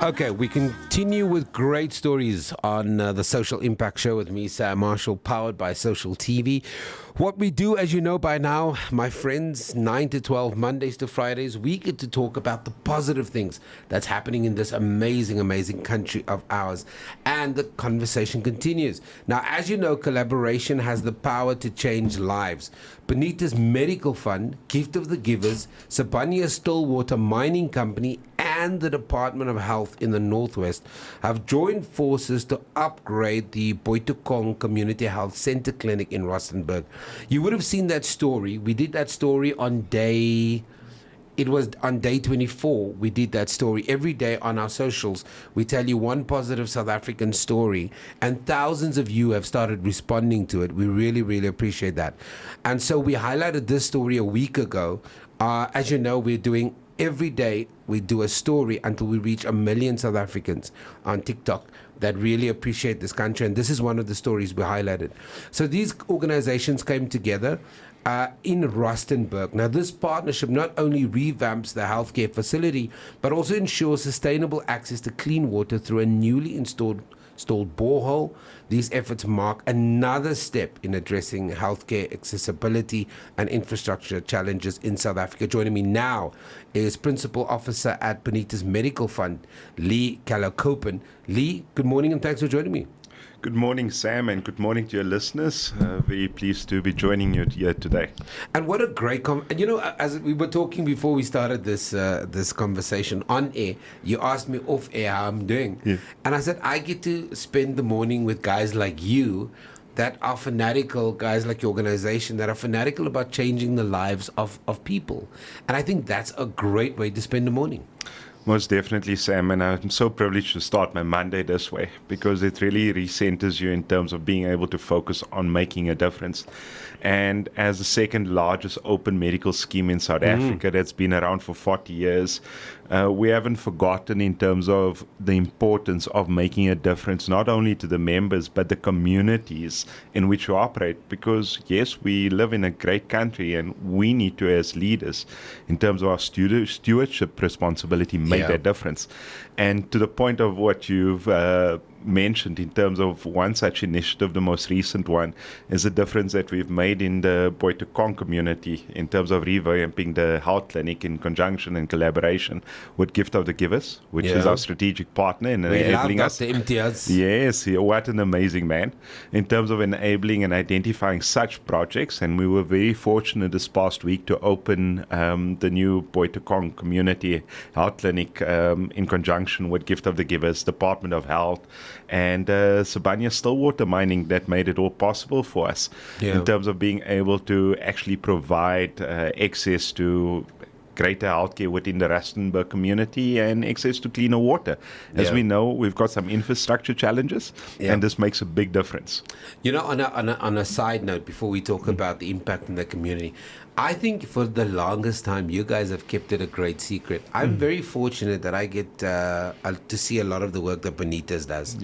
Okay, we continue with great stories on the Social Impact Show with me, Sam Marshall, powered by Social TV. What we do, as you know by now, my friends, 9 to 12, Mondays to Fridays, we get to talk about the positive things that's happening in this amazing, amazing country of ours. And the conversation continues. Now, as you know, collaboration has the power to change lives. Bonitas Medical Fund, Gift of the Givers, Sibanye Stillwater Mining Company, and the Department of Health in the Northwest have joined forces to upgrade the Boitekong Community Health Center Clinic in Rutenburg. You would have seen that story. We did that story on day 24. We did that story. Every day on our socials, we tell you one positive South African story, and thousands of you have started responding to it. We really, really appreciate that. And so we highlighted this story a week ago. As you know, we're doing every day, we do a story until we reach 1 million South Africans on TikTok that really appreciate this country. And this is one of the stories we highlighted. So these organizations came together in Rutenburg. Now, this partnership not only revamps the healthcare facility, but also ensures sustainable access to clean water through a newly installed borehole. These efforts mark another step in addressing healthcare accessibility and infrastructure challenges in South Africa. Joining me now is Principal Officer at Bonitas Medical Fund, Lee Callakoppen. Lee, good morning and thanks for joining me. Good morning, Sam, and good morning to your listeners. Very pleased to be joining you here today. And what a great and you know, as we were talking before we started this conversation on air, you asked me off air how I'm doing. Yeah. And I said, I get to spend the morning with guys like you that are fanatical, guys like your organization, that are fanatical about changing the lives of people. And I think that's a great way to spend the morning. Most definitely, Sam, and I'm so privileged to start my Monday this way because it really recenters you in terms of being able to focus on making a difference. And as the second largest open medical scheme in South Africa that's been around for 40 years, we haven't forgotten in terms of the importance of making a difference, not only to the members, but the communities in which we operate. Because, yes, we live in a great country and we need to, as leaders, in terms of our stewardship responsibility, make that difference. And to the point of what you've mentioned in terms of one such initiative, the most recent one, is the difference that we've made in the Boitekong community in terms of revamping the health clinic in conjunction and collaboration with Gift of the Givers, which is our strategic partner in enabling us. Yes, what an amazing man in terms of enabling and identifying such projects. And we were very fortunate this past week to open the new Boitekong community health clinic in conjunction with Gift of the Givers, Department of Health, and Sibanye Stillwater Mining that made it all possible for us in terms of being able to actually provide access to greater healthcare within the Rustenburg community and access to cleaner water. As we know, we've got some infrastructure challenges, and this makes a big difference. You know, on a side note, before we talk about the impact in the community, I think for the longest time, you guys have kept it a great secret. I'm very fortunate that I get to see a lot of the work that Bonitas does.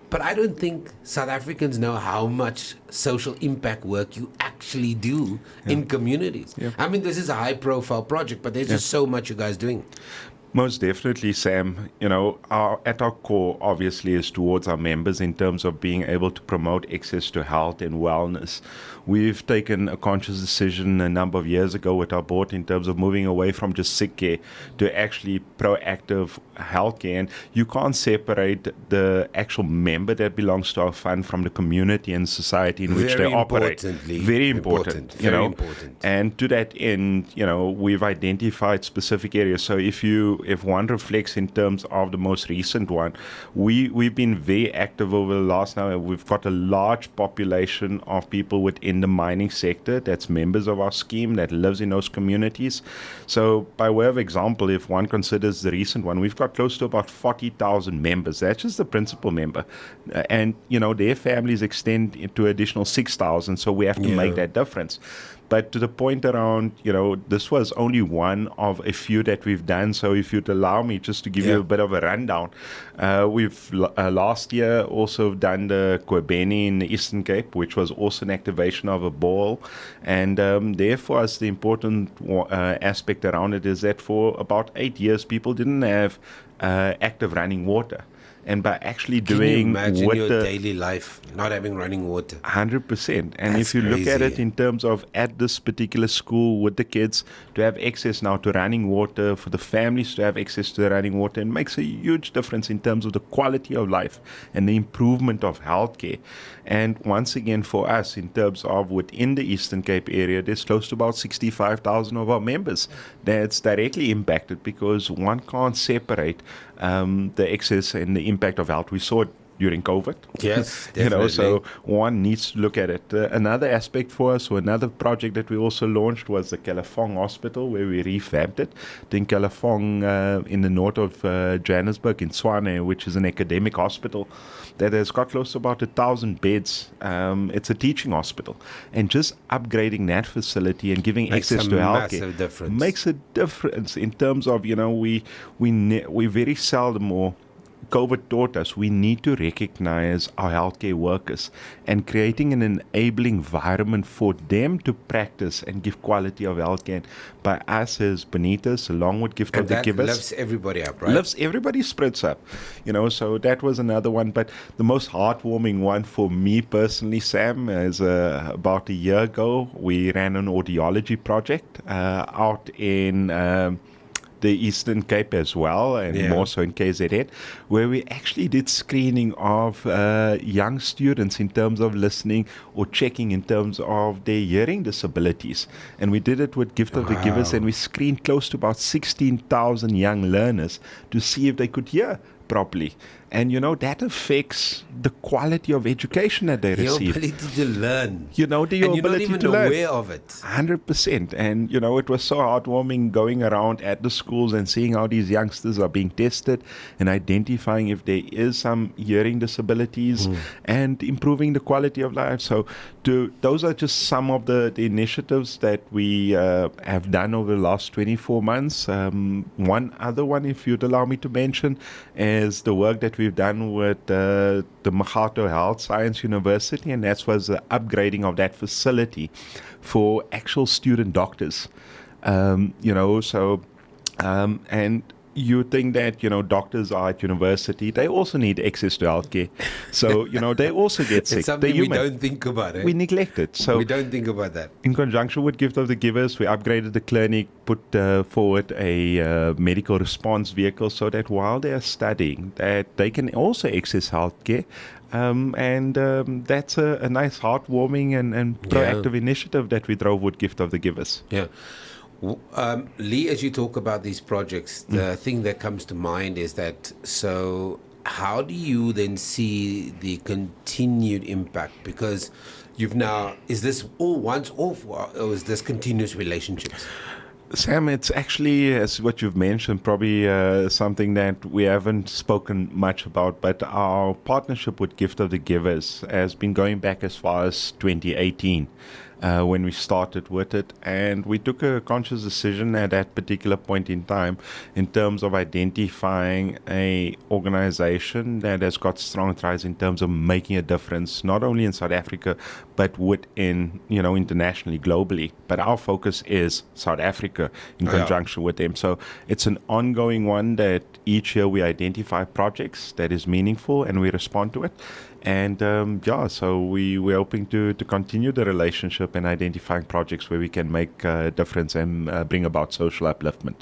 But I don't think South Africans know how much social impact work you actually do in communities. I mean, this is a high-profile project, but there's just so much you guys doing. Most definitely, Sam. You know, at our core, obviously, is towards our members in terms of being able to promote access to health and wellness. We've taken a conscious decision a number of years ago with our board in terms of moving away from just sick care to actually proactive health care. And you can't separate the actual member that belongs to our fund from the community and society in which they operate. Very important. Very important. And to that end, you know, we've identified specific areas. So if one reflects in terms of the most recent one, we've been very active over the last now. We've got a large population of people within the mining sector that's members of our scheme that lives in those communities. So by way of example, if one considers the recent one, we've got close to about 40,000 members. That's just the principal member. And, you know, their families extend into additional 6,000. So we have to make that difference. But to the point around, you know, this was only one of a few that we've done. So if you'd allow me just to give you a bit of a rundown, we've last year also done the Kwebeni in the Eastern Cape, which was also an activation of a borehole. And therefore, us, the important aspect around it is that for about 8 years, people didn't have active running water. And by actually Can you doing imagine with your the daily life not having running water? 100%. And That's if you look at it crazy. in terms of at this particular school with the kids to have access now to running water, for the families to have access to the running water, it makes a huge difference in terms of the quality of life and the improvement of healthcare. And once again, for us, in terms of within the Eastern Cape area, there's close to about 65,000 of our members that's directly impacted, because one can't separate the excess and the impact of health. We saw it during COVID. Yes, You know, definitely. so one needs to look at it. Another aspect for us, or another project that we also launched, was the Callakoppen Hospital, where we revamped it. In Callakoppen, in the north of Johannesburg, in Tshwane, which is an academic hospital that has got close to about 1,000 beds. It's a teaching hospital, and just upgrading that facility and giving Makes access a to massive healthcare difference. makes a difference in terms of, you know, we very seldom, or COVID taught us, we need to recognize our healthcare workers, and creating an enabling environment for them to practice and give quality of healthcare. By us as Bonitas, along with Gift And of the that Givers, lifts everybody up, right? lifts everybody's spirits up. You know, so that was another one. But the most heartwarming one for me personally, Sam, is about a year ago, we ran an audiology project out in the Eastern Cape as well, and Yeah. more so in KZN, where we actually did screening of young students in terms of listening or checking in terms of their hearing disabilities. And we did it with Gift of the Givers, and we screened close to about 16,000 young learners to see if they could hear properly. And, you know, that affects the quality of education that they Your receive. ability to learn. You know, your And you're not ability even to learn. aware of it. 100%. And, you know, it was so heartwarming going around at the schools and seeing how these youngsters are being tested and identifying if there is some hearing disabilities and improving the quality of life. So those are just some of the initiatives that we have done over the last 24 months. One other one, if you'd allow me to mention, is the work that we've done with the Mahato Health Science University, and that was the upgrading of that facility for actual student doctors. You know, so and you think that, you know, doctors are at university, they also need access to healthcare. So, you know, they also get sick. It's They're something we human. don't think about, eh? We neglect it. So We don't think about that. in conjunction with Gift of the Givers, we upgraded the clinic, put forward a medical response vehicle so that while they are studying, that they can also access healthcare. That's a nice, heartwarming and proactive initiative that we drove with Gift of the Givers. Yeah. Lee, as you talk about these projects, the thing that comes to mind is that, so how do you then see the continued impact? Because you've now, is this all once off, or is this continuous relationships? Sam, it's actually, as what you've mentioned, probably something that we haven't spoken much about, but our partnership with Gift of the Givers has been going back as far as 2018. When we started with it, and we took a conscious decision at that particular point in time in terms of identifying a organization that has got strong ties in terms of making a difference, not only in South Africa, but within, you know, internationally, globally. But our focus is South Africa in conjunction with them. So it's an ongoing one that each year we identify projects that is meaningful and we respond to it. And so we're hoping to continue the relationship and identifying projects where we can make a difference and bring about social upliftment.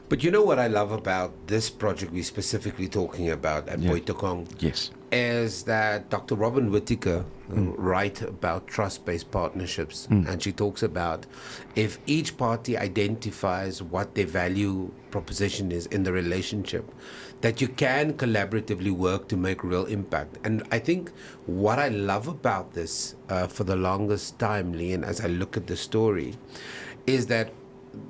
But you know what I love about this project we're specifically talking about at Boitekong? Yes. Is that Dr. Robin Whittaker write about trust-based partnerships, and she talks about if each party identifies what their value proposition is in the relationship, that you can collaboratively work to make real impact. And I think what I love about this for the longest time, Leon, as I look at the story, is that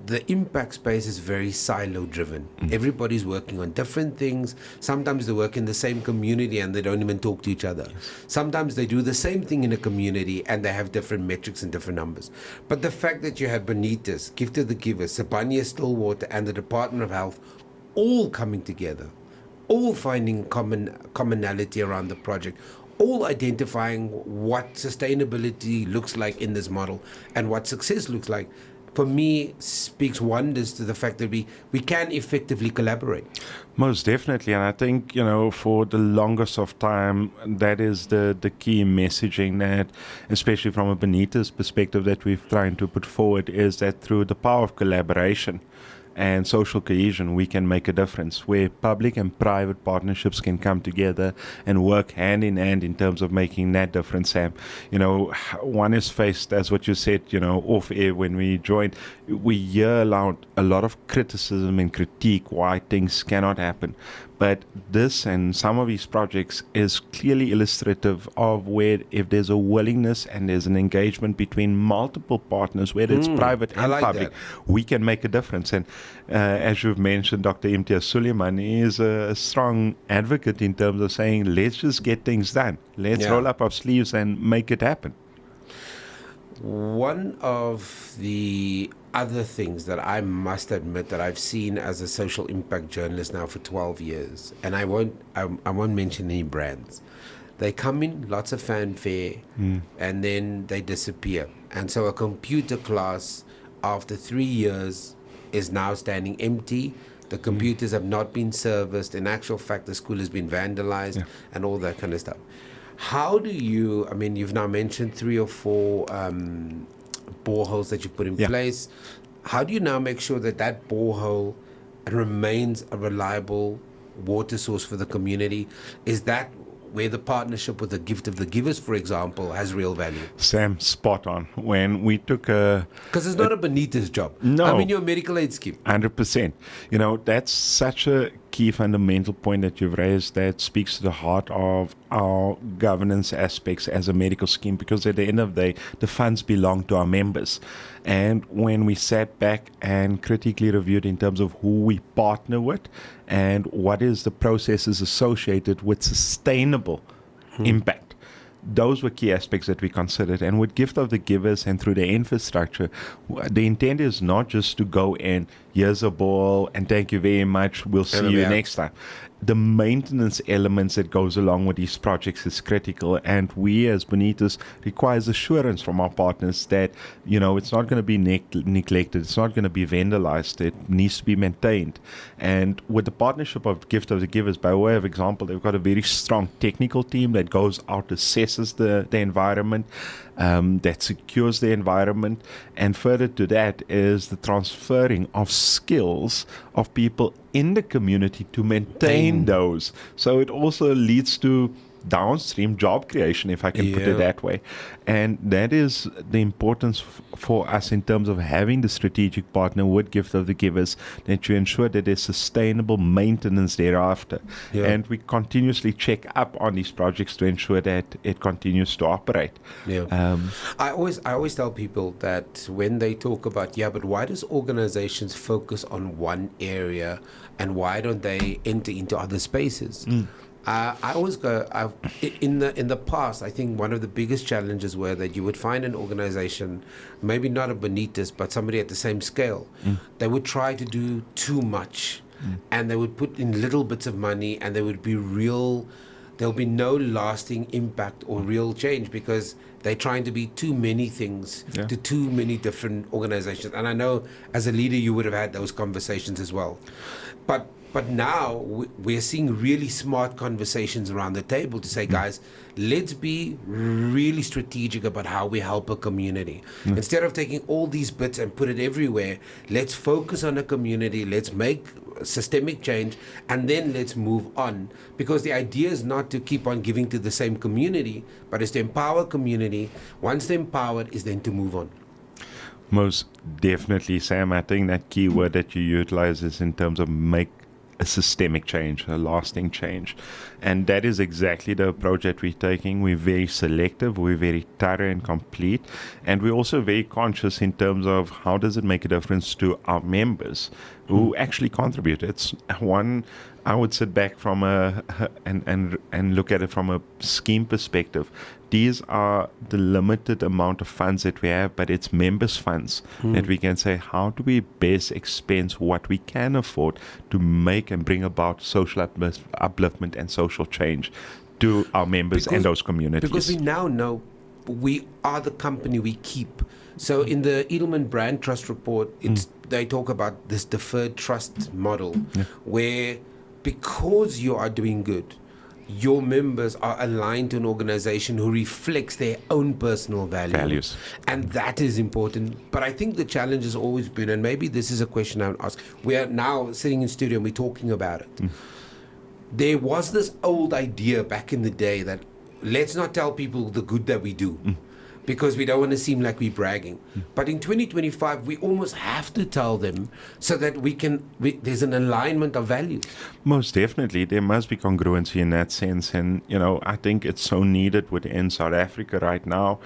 the impact space is very silo driven. Everybody's working on different things. Sometimes they work in the same community and they don't even talk to each other. Sometimes they do the same thing in a community and they have different metrics and different numbers. But the fact that you have Bonitas, Gift of the Givers, Sibanye Stillwater, and the Department of Health all coming together, all finding commonality around the project, all identifying what sustainability looks like in this model and what success looks like, for me, speaks wonders to the fact that we can effectively collaborate. Most definitely, and I think, for the longest of time, that is the key messaging that, especially from a Bonitas perspective, that we've trying to put forward, is that through the power of collaboration and social cohesion, we can make a difference, where public and private partnerships can come together and work hand in hand in terms of making that difference, Sam. One is faced, as what you said, off air when we joined, we hear a lot of criticism and critique why things cannot happen. But this and some of these projects is clearly illustrative of where, if there's a willingness and there's an engagement between multiple partners, whether it's private and public, we can make a difference. And as you've mentioned, Dr. Imtiaz Suleiman is a strong advocate in terms of saying, let's just get things done. Let's roll up our sleeves and make it happen. One of the other things that I must admit that I've seen as a social impact journalist now for 12 years, and I won't mention any brands. They come in, lots of fanfare, and then they disappear. And so a computer class, after 3 years, is now standing empty. The computers have not been serviced. In actual fact, the school has been vandalized and all that kind of stuff. How do you, you've now mentioned 3 or 4 boreholes that you put in place. How do you now make sure that borehole remains a reliable water source for the community? Is that where the partnership with the Gift of the Givers, for example, has real value? Sam, spot on. When we took because it's not a Bonitas job. No. You're a medical aid scheme. 100%. That's such a key fundamental point that you've raised that speaks to the heart of our governance aspects as a medical scheme, because at the end of the day, the funds belong to our members. And when we sat back and critically reviewed in terms of who we partner with and what is the processes associated with sustainable impact, those were key aspects that we considered. And with Gift of the Givers and through the infrastructure, the intent is not just to go in, here's a ball, and thank you very much, we'll see you next time. The maintenance elements that goes along with these projects is critical, and we as Bonitas requires assurance from our partners that it's not going to be neglected, it's not going to be vandalized, it needs to be maintained. And with the partnership of Gift of the Givers, by way of example, they've got a very strong technical team that goes out, assesses the environment, that secures the environment, and further to that is the transferring of skills of people in the community to maintain those. So it also leads to downstream job creation, if I can put it that way. And that is the importance for us in terms of having the strategic partner with Gift of the Givers, that you ensure that there's sustainable maintenance thereafter. And we continuously check up on these projects to ensure that it continues to operate. I always tell people that when they talk about, but why does organizations focus on one area and why don't they enter into other spaces? I always go, in the past, I think one of the biggest challenges were that you would find an organization, maybe not a Bonitas, but somebody at the same scale. They would try to do too much, and they would put in little bits of money, and there'll be no lasting impact or real change, because they're trying to be too many things to too many different organizations. And I know as a leader, you would have had those conversations as well. But now we're seeing really smart conversations around the table to say, guys, let's be really strategic about how we help a community. Instead of taking all these bits and put it everywhere, let's focus on a community, let's make systemic change, and then let's move on. Because the idea is not to keep on giving to the same community, but it's to empower community. Once they're empowered, is then to move on. Most definitely, Sam. I think that key word that you utilize is in terms of make a systemic change, a lasting change. And that is exactly the approach that we're taking. We're very selective, we're very thorough and complete, and we're also very conscious in terms of how does it make a difference to our members who actually contribute. It's one, I would sit back from and look at it from a scheme perspective. These are the limited amount of funds that we have, but it's members' funds that we can say, how do we best expense what we can afford to make and bring about social upliftment and social change to our members and those communities. Because we now know we are the company we keep. So in the Edelman Brand Trust Report, they talk about this deferred trust model, where because you are doing good, your members are aligned to an organization who reflects their own personal values. And that is important. But I think the challenge has always been, and maybe this is a question I would ask, we are now sitting in studio and we're talking about it. There was this old idea back in the day that let's not tell people the good that we do, because we don't want to seem like we're bragging. But in 2025, we almost have to tell them so that there's an alignment of values. Most definitely. There must be congruency in that sense. And, I think it's so needed within South Africa right now.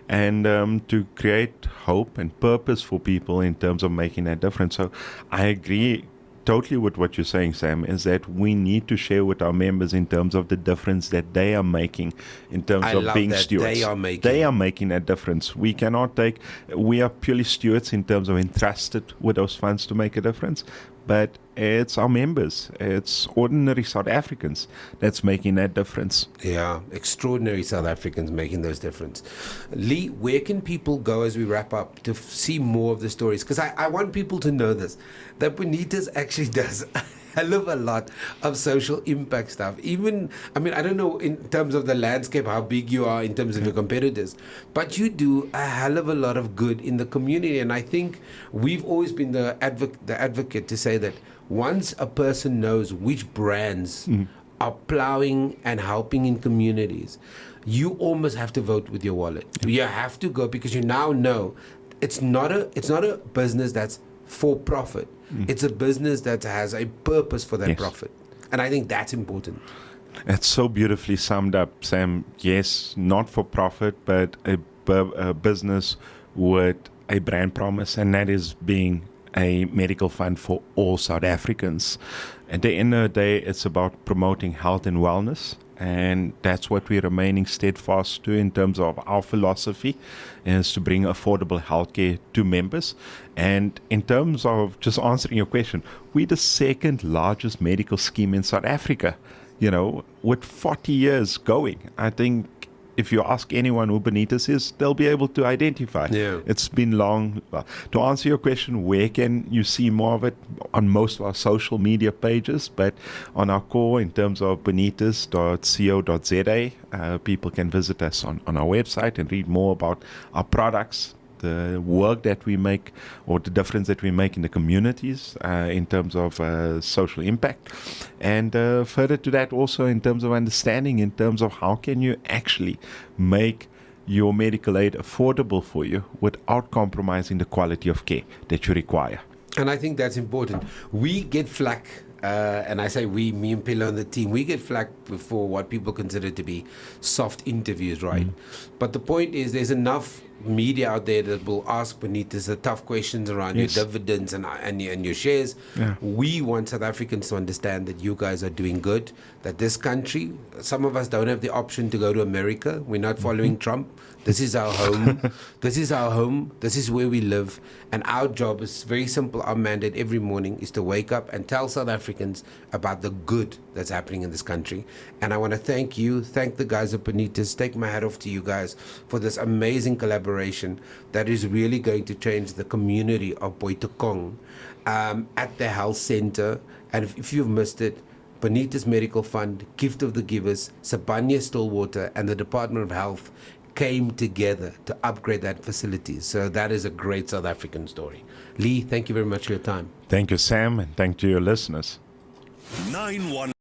And to create hope and purpose for people in terms of making that difference. So I agree totally with what you're saying, Sam, is that we need to share with our members in terms of the difference that they are making in terms of being stewards. They are making that difference. We are purely stewards in terms of entrusted with those funds to make a difference, but it's our members, it's ordinary South Africans that's making that difference. Yeah, extraordinary South Africans making those difference. Lee, where can people go as we wrap up to see more of the stories? Because I want people to know this, that Bonitas actually does a hell of a lot of social impact stuff. Even, I don't know in terms of the landscape how big you are in terms of your competitors, but you do a hell of a lot of good in the community. And I think we've always been the advocate to say that once a person knows which brands are plowing and helping in communities, you almost have to vote with your wallet. You have to go, because you now know it's not a business that's for profit. It's a business that has a purpose for that profit. And I think that's important. That's so beautifully summed up, Sam. Yes, not for profit, but a business with a brand promise, and that is being a medical fund for all South Africans. At the end of the day, it's about promoting health and wellness, and that's what we're remaining steadfast to in terms of our philosophy, is to bring affordable healthcare to members. And in terms of just answering your question, we're the second largest medical scheme in South Africa, with 40 years going. I think if you ask anyone who Bonitas is, they'll be able to identify. Yeah. It's been long. To answer your question, where can you see more of it? On most of our social media pages, but on our core in terms of bonitas.co.za, people can visit us on our website and read more about our products, the work that we make, or the difference that we make in the communities in terms of social impact. And further to that, also in terms of understanding, in terms of how can you actually make your medical aid affordable for you without compromising the quality of care that you require. And I think that's important. We get flack, and I say we, me and Pillow and the team, we get flack for what people consider to be soft interviews, right? But the point is, there's enough media out there that will ask Bonitas the tough questions around your dividends and your shares. We want South Africans to understand that you guys are doing good, that this country, some of us don't have the option to go to America. We're not following Trump. This is our home. This is our home. This is where we live. And our job is very simple. Our mandate every morning is to wake up and tell South Africans about the good that's happening in this country. And I want to thank the guys at Bonitas, take my hat off to you guys for this amazing collaboration that is really going to change the community of Boitekong at the health center. And if you've missed it, Bonitas Medical Fund, Gift of the Givers, Sibanye Stillwater, and the Department of Health came together to upgrade that facility. So that is a great South African story. Lee, thank you very much for your time. Thank you, Sam, and thank you, your listeners. 9-1